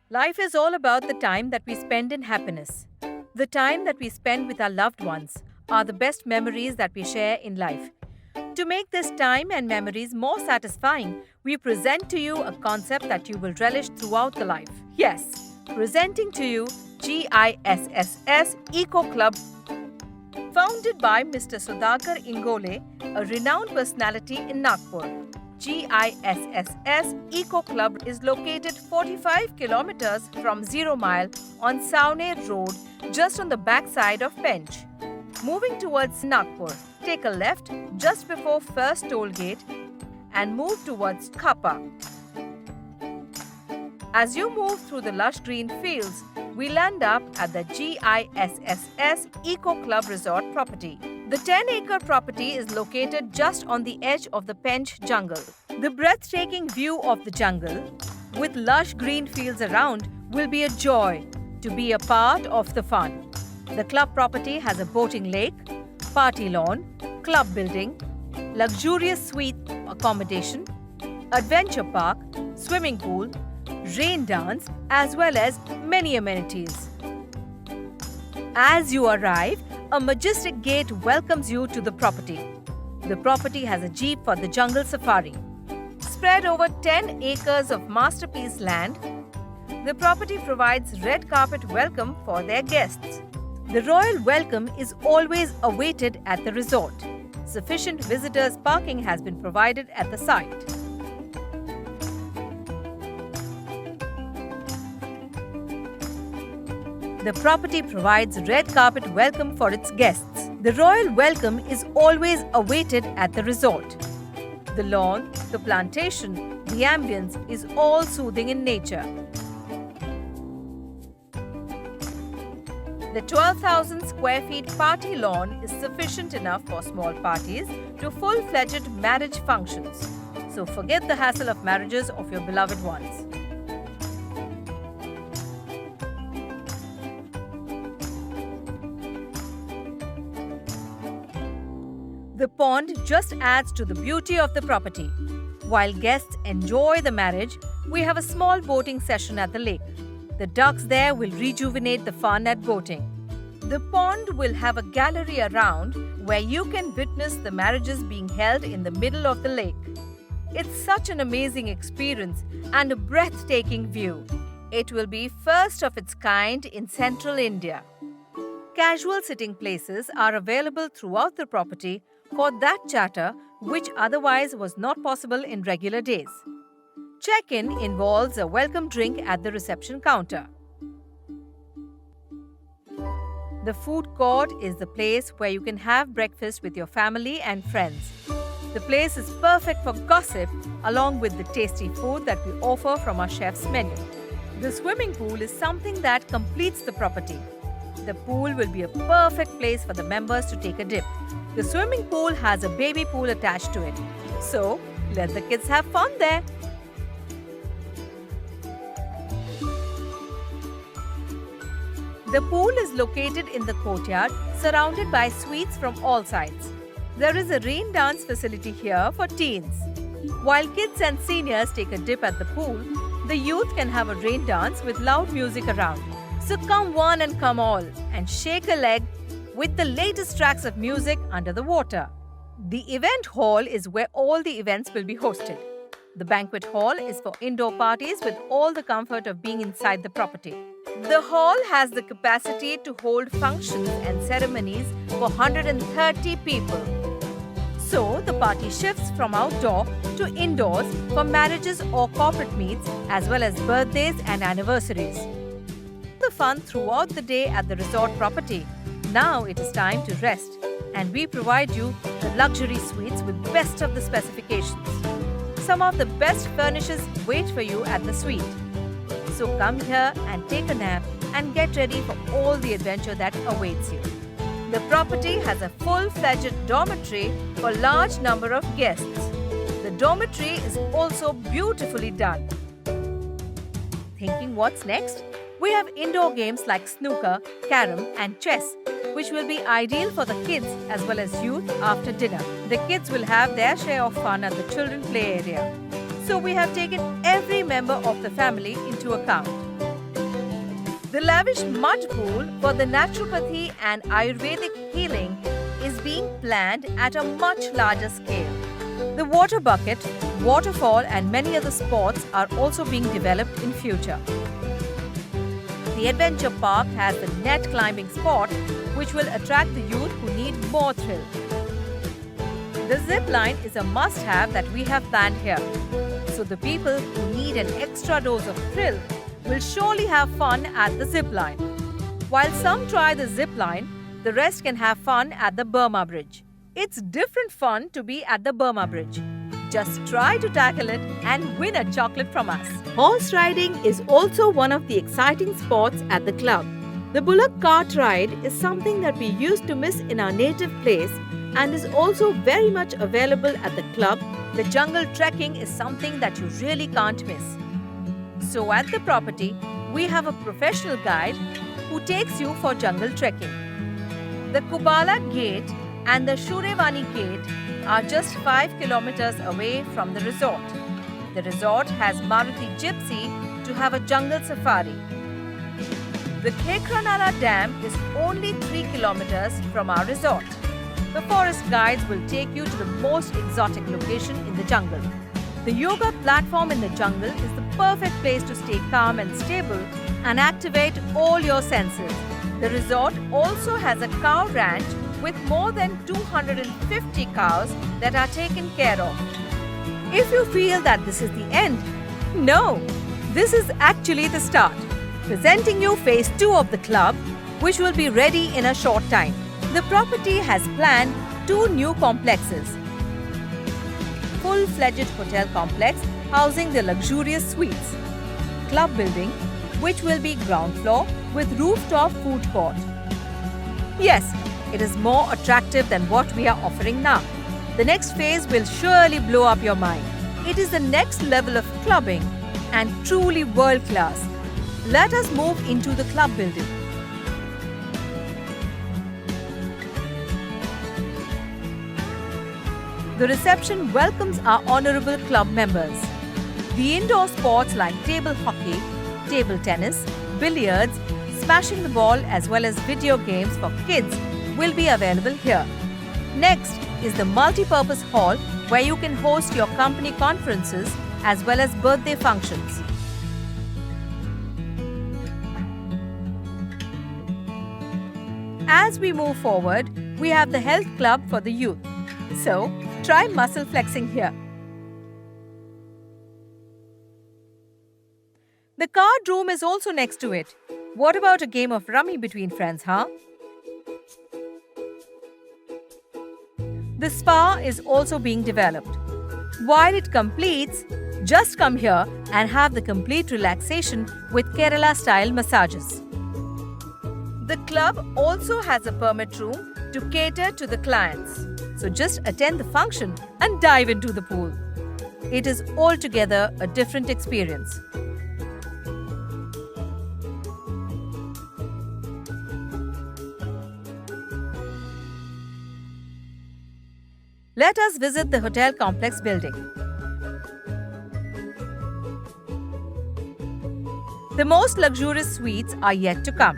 Life is all about the time that we spend in happiness. The time that we spend with our loved ones are the best memories that we share in life. To make this time and memories more satisfying, we present to you a concept that you will relish throughout the life. Yes, presenting to you GISSS Eco Club, founded by Mr. Sudhakar Ingole, a renowned personality in Nagpur. GISSS Eco Club is located 45 kilometers from Zero Mile on Saune Road, just on the backside of Pench. Moving towards Nagpur, take a left just before first toll gate and move towards Khapa. As you move through the lush green fields, we land up at the GISSS Eco Club Resort property. The 10-acre property is located just on the edge of the Pench jungle. The breathtaking view of the jungle, with lush green fields around, will be a joy to be a part of the fun. The club property has a boating lake, party lawn, club building, luxurious suite accommodation, adventure park, swimming pool, rain dance, as well as many amenities. As you arrive, a majestic gate welcomes you to the property. The property has a jeep for the jungle safari. Spread over 10 acres of masterpiece land, the property provides red carpet welcome for their guests. The royal welcome is always awaited at the resort. Sufficient visitors parking has been provided at the site. The property provides red carpet welcome for its guests. The royal welcome is always awaited at the resort. The lawn, the plantation, the ambience is all soothing in nature. The 12,000 square feet party lawn is sufficient enough for small parties to full-fledged marriage functions. So forget the hassle of marriages of your beloved ones. The pond just adds to the beauty of the property. While guests enjoy the marriage, we have a small boating session at the lake. The ducks there will rejuvenate the fun at boating. The pond will have a gallery around where you can witness the marriages being held in the middle of the lake. It's such an amazing experience and a breathtaking view. It will be first of its kind in central India. Casual sitting places are available throughout the property for that chatter which otherwise was not possible in regular days. Check-in involves a welcome drink at the reception counter. The food court is the place where you can have breakfast with your family and friends. The place is perfect for gossip along with the tasty food that we offer from our chef's menu. The swimming pool is something that completes the property. The pool will be a perfect place for the members to take a dip. The swimming pool has a baby pool attached to it. So, let the kids have fun there. The pool is located in the courtyard, surrounded by suites from all sides. There is a rain dance facility here for teens. While kids and seniors take a dip at the pool, the youth can have a rain dance with loud music around. So come one and come all and shake a leg with the latest tracks of music under the water. The event hall is where all the events will be hosted. The banquet hall is for indoor parties with all the comfort of being inside the property. The hall has the capacity to hold functions and ceremonies for 130 people. So, the party shifts from outdoor to indoors for marriages or corporate meets as well as birthdays and anniversaries. The fun throughout the day at the resort property. Now it is time to rest, and we provide you the luxury suites with best of the specifications. Some of the best furnishes wait for you at the suite. So come here and take a nap and get ready for all the adventure that awaits you. The property has a full-fledged dormitory for large number of guests. The dormitory is also beautifully done. Thinking what's next? We have indoor games like snooker, carom and chess, which will be ideal for the kids as well as youth after dinner. The kids will have their share of fun at the children play area. So we have taken every member of the family into account. The lavish mud pool for the naturopathy and Ayurvedic healing is being planned at a much larger scale. The water bucket, waterfall and many other spots are also being developed in future. The adventure park has the net climbing spot which will attract the youth who need more thrill. The zip line is a must-have that we have planned here. So the people who need an extra dose of thrill will surely have fun at the zip line. While some try the zip line, the rest can have fun at the Burma Bridge. It's different fun to be at the Burma Bridge. Just try to tackle it and win a chocolate from us. Horse riding is also one of the exciting spots at the club. The bullock cart ride is something that we used to miss in our native place and is also very much available at the club. The jungle trekking is something that you really can't miss. So at the property, we have a professional guide who takes you for jungle trekking. The Kubala Gate and the Shurevani Gate are just 5 kilometers away from the resort. The resort has Maruti Gypsy to have a jungle safari. The Khekranala Dam is only 3 kilometers from our resort. The forest guides will take you to the most exotic location in the jungle. The yoga platform in the jungle is the perfect place to stay calm and stable and activate all your senses. The resort also has a cow ranch with more than 250 cows that are taken care of. If you feel that this is the end, no, this is actually the start. Presenting you phase 2 of the club, which will be ready in a short time. The property has planned 2 new complexes. Full-fledged hotel complex housing the luxurious suites. Club building, which will be ground floor with rooftop food court. Yes, it is more attractive than what we are offering now. The next phase will surely blow up your mind. It is the next level of clubbing and truly world-class. Let us move into the club building. The reception welcomes our honorable club members. The indoor sports like table hockey, table tennis, billiards, smashing the ball as well as video games for kids will be available here. Next is the multi-purpose hall where you can host your company conferences as well as birthday functions. As we move forward, we have the health club for the youth. So, try muscle flexing here. The card room is also next to it. What about a game of rummy between friends, huh? The spa is also being developed. While it completes, just come here and have the complete relaxation with Kerala-style massages. The club also has a permit room to cater to the clients. So just attend the function and dive into the pool. It is altogether a different experience. Let us visit the hotel complex building. The most luxurious suites are yet to come.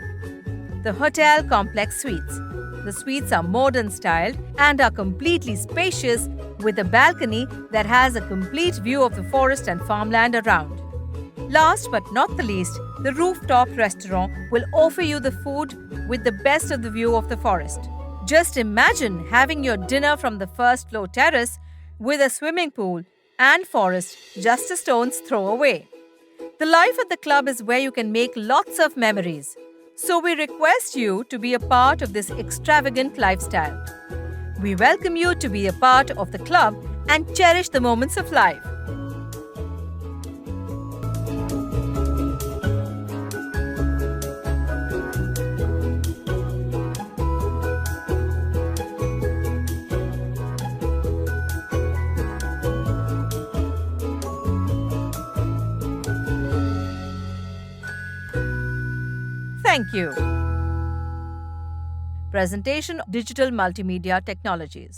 The hotel complex suites. The suites are modern styled and are completely spacious with a balcony that has a complete view of the forest and farmland around. Last but not the least, the rooftop restaurant will offer you the food with the best of the view of the forest. Just imagine having your dinner from the first floor terrace with a swimming pool and forest just a stone's throw away. The life at the club is where you can make lots of memories. So we request you to be a part of this extravagant lifestyle. We welcome you to be a part of the club and cherish the moments of life. Thank you. Presentation Digital Multimedia Technologies.